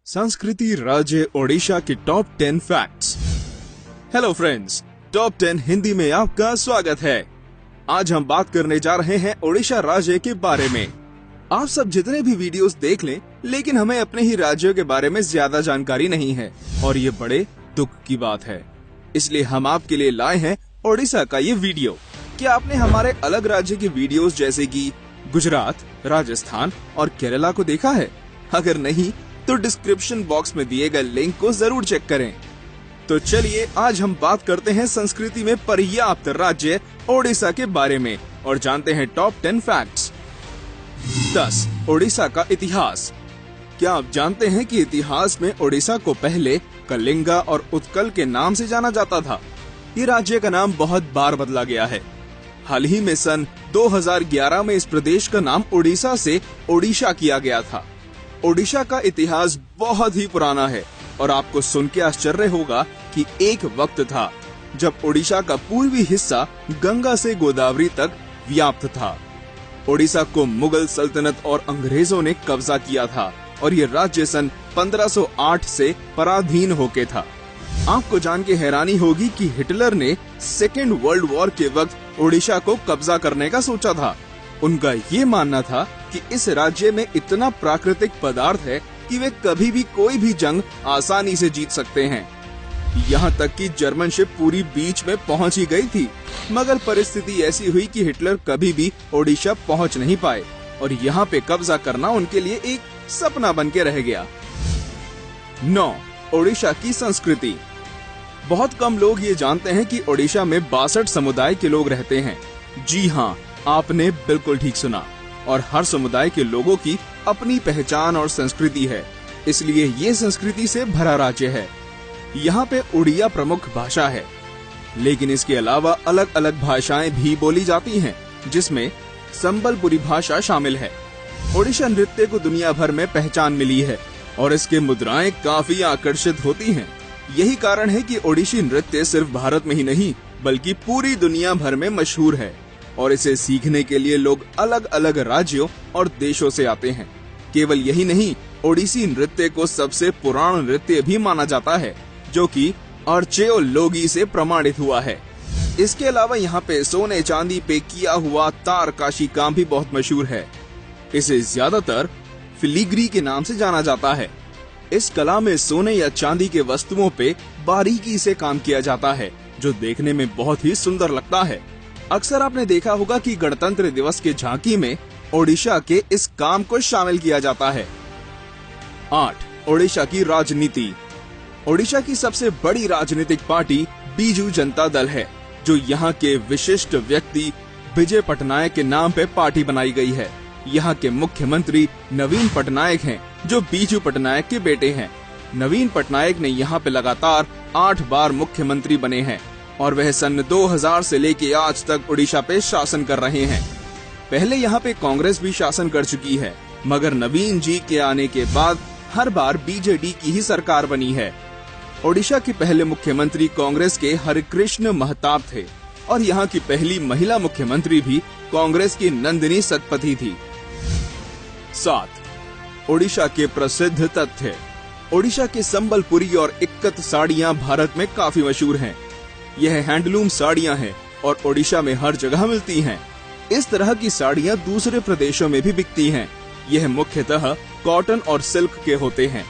संस्कृति राज्य ओडिशा के top 10 facts. Hello friends, top 10 Hindi में आपका स्वागत है। आज हम बात करने जा रहे हैं ओडिशा राज्य के बारे में। आप सब जितने भी वीडियोस देख लें, लेकिन हमें अपने ही राज्यों के बारे में ज्यादा जानकारी नहीं है और ये बड़े दुख की बात है। इसलिए हम आपके लिए लाए हैं ओडिशा का ये वीडियो। क्या आपने हमारे अलग राज्य के वीडियोस जैसे कि गुजरात, राजस्थान और केरला को देखा है? अगर नहीं तो डिस्क्रिप्शन बॉक्स में दिए गए लिंक को जरूर चेक करें। तो चलिए आज हम बात करते हैं संस्कृति में पर्याप्त राज्य ओडिशा के बारे में और जानते हैं टॉप 10 फैक्ट्स। 10. ओडिशा का इतिहास। क्या आप जानते हैं कि इतिहास में ओडिशा को पहले कलिंगा और उत्कल के नाम से जाना जाता था? ये राज्य का नाम बहुत बार बदला गया है। हाल ही में सन 2011 में इस प्रदेश का नाम ओडिशा से ओडिशा किया गया था। ओडिशा का इतिहास बहुत ही पुराना है और आपको सुन के आश्चर्य होगा कि एक वक्त था जब ओडिशा का पूर्वी हिस्सा गंगा से गोदावरी तक व्याप्त था। ओडिशा को मुगल सल्तनत और अंग्रेजों ने कब्जा किया था और ये राज्य सन 1508 से पराधीन होके था। आपको जान के हैरानी होगी कि हिटलर ने सेकेंड वर्ल्ड वॉर के वक्त ओडिशा को कब्जा करने का सोचा था। उनका ये मानना था कि इस राज्य में इतना प्राकृतिक पदार्थ है कि वे कभी भी कोई भी जंग आसानी से जीत सकते हैं। यहाँ तक कि जर्मन शिप पूरी बीच में पहुँच ही गई थी, मगर परिस्थिति ऐसी हुई कि हिटलर कभी भी ओडिशा पहुँच नहीं पाए और यहाँ पे कब्जा करना उनके लिए एक सपना बन के रह गया। 9. ओडिशा की संस्कृति। बहुत कम लोग ये जानते हैं कि ओडिशा में 62 समुदाय के लोग रहते हैं। जी हाँ, आपने बिल्कुल ठीक सुना। और हर समुदाय के लोगों की अपनी पहचान और संस्कृति है, इसलिए ये संस्कृति से भरा राज्य है। यहाँ पे उड़िया प्रमुख भाषा है, लेकिन इसके अलावा अलग अलग भाषाएं भी बोली जाती हैं, जिसमें संबलपुरी भाषा शामिल है। ओडिशा नृत्य को दुनिया भर में पहचान मिली है और इसके मुद्राएं काफी आकर्षित होती हैं। यही कारण है कि ओडिशी नृत्य सिर्फ भारत में ही नहीं बल्कि पूरी दुनिया भर में मशहूर है और इसे सीखने के लिए लोग अलग अलग राज्यों और देशों से आते हैं। केवल यही नहीं, ओडिसी नृत्य को सबसे पुराना नृत्य भी माना जाता है, जो कि अर्चेओलोगी से प्रमाणित हुआ है। इसके अलावा यहाँ पे सोने चांदी पे किया हुआ तारकाशी काम भी बहुत मशहूर है। इसे ज्यादातर फिलीग्री के नाम से जाना जाता है। इस कला में सोने या चांदी के वस्तुओं पे बारीकी से काम किया जाता है, जो देखने में बहुत ही सुंदर लगता है। अक्सर आपने देखा होगा कि गणतंत्र दिवस के झांकी में ओडिशा के इस काम को शामिल किया जाता है। 8. ओडिशा की राजनीति। ओडिशा की सबसे बड़ी राजनीतिक पार्टी बीजू जनता दल है, जो यहाँ के विशिष्ट व्यक्ति विजय पटनायक के नाम पे पार्टी बनाई गई है। यहाँ के मुख्यमंत्री नवीन पटनायक हैं, जो बीजू पटनायक के बेटे हैं। नवीन पटनायक ने यहाँ पे लगातार 8 बार मुख्यमंत्री बने हैं और वह सन 2000 से लेके आज तक ओडिशा पे शासन कर रहे हैं। पहले यहाँ पे कांग्रेस भी शासन कर चुकी है, मगर नवीन जी के आने के बाद हर बार बीजेडी की ही सरकार बनी है। ओडिशा के पहले मुख्यमंत्री कांग्रेस के हरिकृष्ण महताब थे और यहाँ की पहली महिला मुख्यमंत्री भी कांग्रेस की नंदिनी सतपथी थी। 7. ओडिशा के प्रसिद्ध तथ्य। ओडिशा के संबलपुरी और इक्कत साड़ियाँ भारत में काफी मशहूर हैं। यह हैंडलूम साड़ियाँ हैं और ओडिशा में हर जगह मिलती हैं। इस तरह की साड़ियाँ दूसरे प्रदेशों में भी बिकती हैं। यह मुख्यतः कॉटन और सिल्क के होते हैं।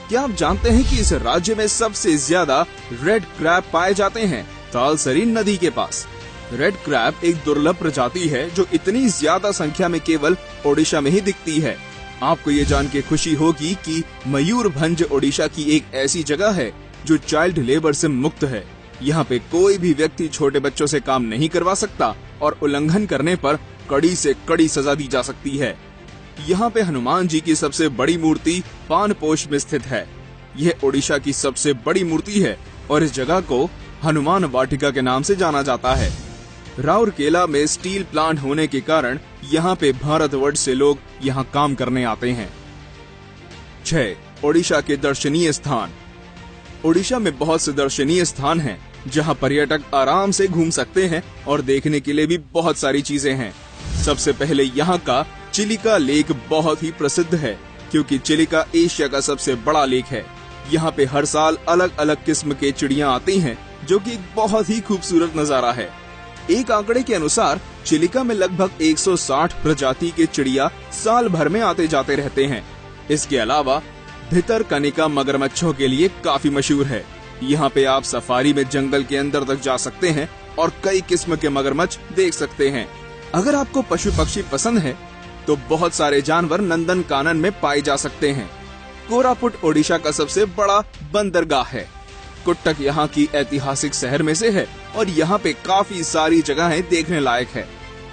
क्या आप जानते हैं कि इस राज्य में सबसे ज्यादा रेड क्रैब पाए जाते हैं तालसरी नदी के पास? रेड क्रैब एक दुर्लभ प्रजाति है जो इतनी ज्यादा संख्या में केवल ओडिशा में ही दिखती है। आपको ये जान के खुशी होगी कि मयूरभंज ओडिशा की एक ऐसी जगह है जो चाइल्ड लेबर से मुक्त है। यहाँ पे कोई भी व्यक्ति छोटे बच्चों से काम नहीं करवा सकता और उल्लंघन करने पर कड़ी से कड़ी सजा दी जा सकती है। यहाँ पे हनुमान जी की सबसे बड़ी मूर्ति पानपोष में स्थित है। यह ओडिशा की सबसे बड़ी मूर्ति है और इस जगह को हनुमान वाटिका के नाम से जाना जाता है। राउरकेला में स्टील प्लांट होने के कारण यहाँ पे भारतवर्ष से लोग यहाँ काम करने आते हैं। 6. ओडिशा के दर्शनीय स्थान। ओडिशा में बहुत से दर्शनीय स्थान हैं, जहाँ पर्यटक आराम से घूम सकते हैं और देखने के लिए भी बहुत सारी चीजें हैं। सबसे पहले यहाँ का चिलिका लेक बहुत ही प्रसिद्ध है। क्योंकि चिलिका एशिया का सबसे बड़ा लेक है। यहाँ पे हर साल अलग अलग किस्म के चिड़िया आती हैं, जो कि एक बहुत ही खूबसूरत नजारा है। एक आंकड़े के अनुसार चिलिका में लगभग 160 प्रजाति के चिड़िया साल भर में आते जाते रहते हैं। इसके अलावा भितरकनिका मगरमच्छों के लिए काफी मशहूर है। यहाँ पे आप सफारी में जंगल के अंदर तक जा सकते हैं और कई किस्म के मगरमच्छ देख सकते हैं। अगर आपको पशु पक्षी पसंद है तो बहुत सारे जानवर नंदन कानन में पाए जा सकते हैं। कोरापुट ओडिशा का सबसे बड़ा बंदरगाह है। कुट्टक यहाँ की ऐतिहासिक शहर में से है और यहाँ पे काफी सारी जगहें देखने लायक है।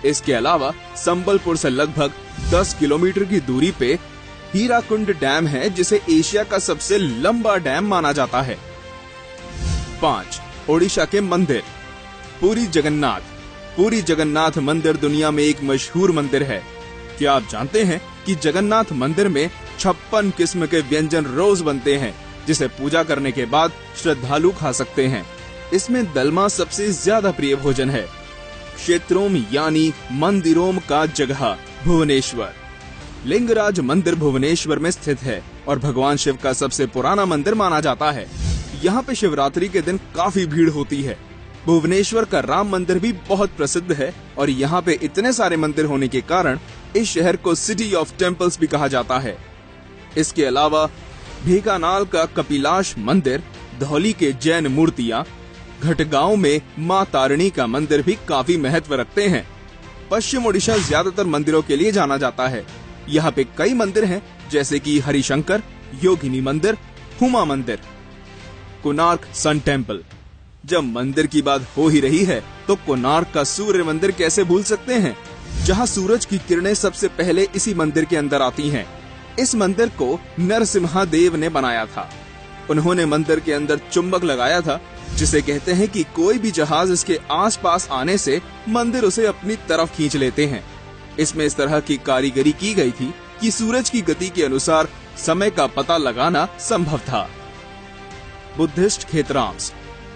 इसके अलावा संबलपुर से लगभग 10 किलोमीटर की दूरी पे हीराकुंड डैम है, जिसे एशिया का सबसे लंबा डैम माना जाता है। 5. ओडिशा के मंदिर। पुरी जगन्नाथ। पुरी जगन्नाथ मंदिर दुनिया में एक मशहूर मंदिर है। क्या आप जानते हैं कि जगन्नाथ मंदिर में 56 किस्म के व्यंजन रोज बनते हैं, जिसे पूजा करने के बाद श्रद्धालु खा सकते हैं। इसमें दलमा सबसे ज्यादा प्रिय भोजन है। क्षेत्रोम यानी मंदिरोम का जगह भुवनेश्वर। लिंगराज मंदिर भुवनेश्वर में स्थित है और भगवान शिव का सबसे पुराना मंदिर माना जाता है। यहाँ पे शिवरात्रि के दिन काफी भीड़ होती है। भुवनेश्वर का राम मंदिर भी बहुत प्रसिद्ध है और यहाँ पे इतने सारे मंदिर होने के कारण इस शहर को सिटी ऑफ टेम्पल्स भी कहा जाता है। इसके अलावा भेकानाल का कपिलाश मंदिर, धौली के जैन मूर्तियाँ, घटगांव में माँ तारिणी का मंदिर भी काफी महत्व रखते हैं। पश्चिम ओडिशा ज्यादातर मंदिरों के लिए जाना जाता है। यहाँ पे कई मंदिर हैं, जैसे कि हरिशंकर, योगिनी मंदिर, हुमा मंदिर। Konark sun temple. जब मंदिर की बात हो ही रही है तो कोणार्क का सूर्य मंदिर कैसे भूल सकते हैं, जहाँ सूरज की किरणें सबसे पहले इसी मंदिर के अंदर आती हैं। इस मंदिर को नरसिम्हा-देव ने बनाया था। उन्होंने मंदिर के अंदर चुंबक लगाया था, जिसे कहते हैं कि कोई भी जहाज इसके आसपास आने से मंदिर उसे अपनी तरफ खींच लेते हैं। इसमें इस तरह की कारीगरी की गई थी कि सूरज की गति के अनुसार समय का पता लगाना संभव था। बुद्धिस्ट खेतराम्स।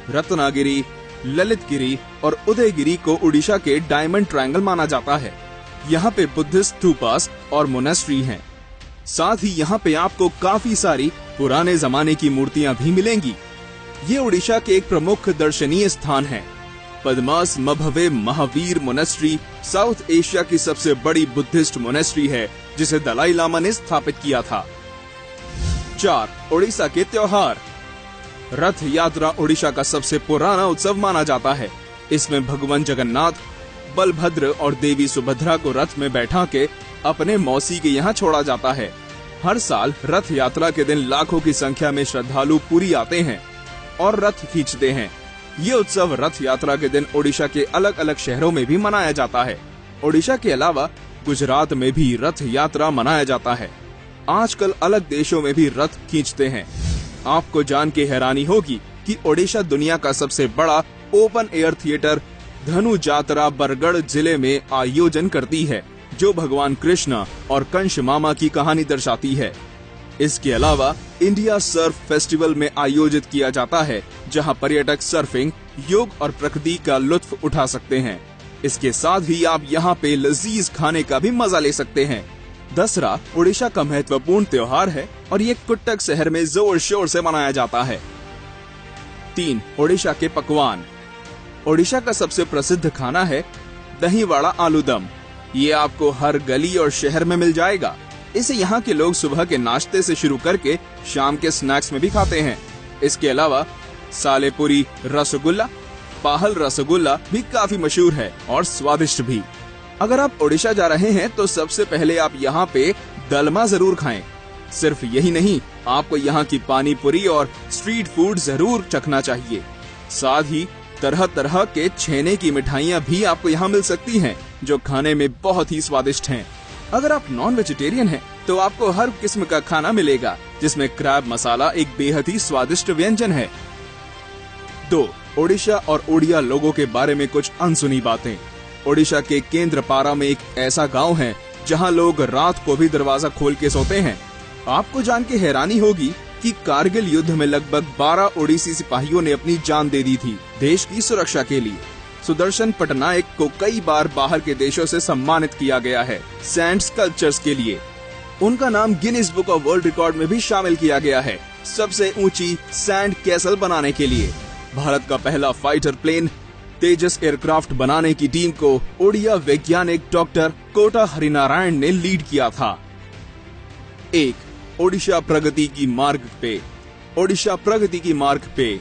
रत्नागिरी, ललितगिरी और उदयगिरी को उड़ीसा के डायमंड ट्रायंगल माना जाता है। यहाँ पे बुद्धिस्ट स्तूपास और मोनेस्ट्री हैं। साथ ही यहाँ पे आपको काफी सारी पुराने जमाने की मूर्तियाँ भी मिलेंगी। ये उड़ीसा के एक प्रमुख दर्शनीय स्थान है। पद्मास मभवे महावीर मोनेस्ट्री साउथ एशिया की सबसे बड़ी बुद्धिस्ट मोनेस्ट्री है, जिसे दलाई लामा ने स्थापित किया था। 4. ओडिशा के त्योहार। रथ यात्रा ओडिशा का सबसे पुराना उत्सव माना जाता है। इसमें भगवान जगन्नाथ, बलभद्र और देवी सुभद्रा को रथ में बैठा के अपने मौसी के यहाँ छोड़ा जाता है। हर साल रथ यात्रा के दिन लाखों की संख्या में श्रद्धालु पुरी आते हैं और रथ खींचते हैं। ये उत्सव रथ यात्रा के दिन ओडिशा के अलग अलग शहरों में भी मनाया जाता है। ओडिशा के अलावा गुजरात में भी रथ यात्रा मनाया जाता है। आजकल अलग देशों में भी रथ खींचते हैं। आपको जान के हैरानी होगी कि ओडिशा दुनिया का सबसे बड़ा ओपन एयर थिएटर धनु जात्रा बरगढ़ जिले में आयोजन करती है, जो भगवान कृष्ण और कंस मामा की कहानी दर्शाती है। इसके अलावा इंडिया सर्फ फेस्टिवल में आयोजित किया जाता है, जहां पर्यटक सर्फिंग, योग और प्रकृति का लुत्फ उठा सकते हैं। इसके साथ ही आप यहाँ पे लजीज खाने का भी मजा ले सकते हैं। दसरा ओडिशा का महत्वपूर्ण त्योहार है और ये कुट्टक शहर में जोर शोर से मनाया जाता है। 3. ओडिशा के पकवान। ओडिशा का सबसे प्रसिद्ध खाना है दही वड़ा आलूदम। ये आपको हर गली और शहर में मिल जाएगा। इसे यहाँ के लोग सुबह के नाश्ते से शुरू करके शाम के स्नैक्स में भी खाते हैं। इसके अलावा सालेपुरी रसगुल्ला, पाहल रसगुल्ला भी काफी मशहूर है और स्वादिष्ट भी। अगर आप ओडिशा जा रहे हैं तो सबसे पहले आप यहाँ पे दलमा जरूर खाएं। सिर्फ यही नहीं, आपको यहाँ की पानी पूरी और स्ट्रीट फूड जरूर चखना चाहिए। साथ ही तरह तरह के छेने की मिठाइयाँ भी आपको यहाँ मिल सकती हैं, जो खाने में बहुत ही स्वादिष्ट हैं। अगर आप नॉन वेजिटेरियन हैं, तो आपको हर किस्म का खाना मिलेगा, जिसमें क्रैब मसाला एक बेहद ही स्वादिष्ट व्यंजन है। 2. ओडिशा और ओडिया लोगों के बारे में कुछ अनसुनी बातें। ओडिशा के केंद्रपारा में एक ऐसा गांव है जहां लोग रात को भी दरवाजा खोल के सोते हैं। आपको जान के हैरानी होगी कि कारगिल युद्ध में लगभग 12 ओडिसी सिपाहियों ने अपनी जान दे दी थी देश की सुरक्षा के लिए। सुदर्शन पटनायक को कई बार बाहर के देशों से सम्मानित किया गया है सैंड स्कल्पचर्स के लिए। उनका नाम Guinness book of world record में भी शामिल किया गया है सबसे ऊंची सैंड कैसल बनाने के लिए। भारत का पहला फाइटर प्लेन तेजस एयरक्राफ्ट बनाने की टीम को ओडिया वैज्ञानिक डॉक्टर कोटा हरिनारायण ने लीड किया था। 1. ओडिशा प्रगति की मार्ग पे। ओडिशा प्रगति की मार्ग पे।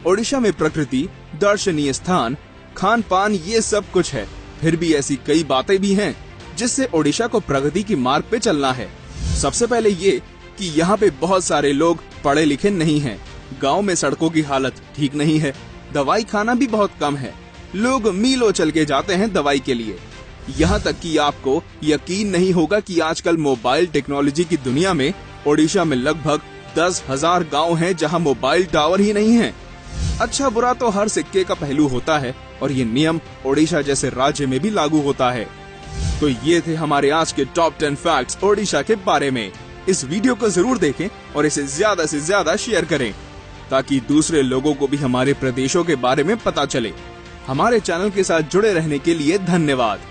ओडिशा में प्रकृति, दर्शनीय स्थान, खान पान ये सब कुछ है, फिर भी ऐसी कई बातें भी हैं जिससे ओडिशा को प्रगति की मार्ग पे चलना है। सबसे पहले ये कि यहाँ पे बहुत सारे लोग पढ़े लिखे नहीं हैं, गांव में सड़कों की हालत ठीक नहीं है, दवाई खाना भी बहुत कम है, लोग मीलों चल के जाते हैं दवाई के लिए। यहाँ तक कि आपको यकीन नहीं होगा कि आजकल मोबाइल टेक्नोलॉजी की दुनिया में ओडिशा में लगभग 10,000 गांव हैं जहां मोबाइल टावर ही नहीं है। अच्छा बुरा तो हर सिक्के का पहलू होता है और ये नियम ओडिशा जैसे राज्य में भी लागू होता है। तो ये थे हमारे आज के टॉप 10 फैक्ट्स ओडिशा के बारे में। इस वीडियो को जरूर देखें और इसे ज्यादा से ज्यादा शेयर करें ताकि दूसरे लोगों को भी हमारे प्रदेशों के बारे में पता चले। हमारे चैनल के साथ जुड़े रहने के लिए धन्यवाद।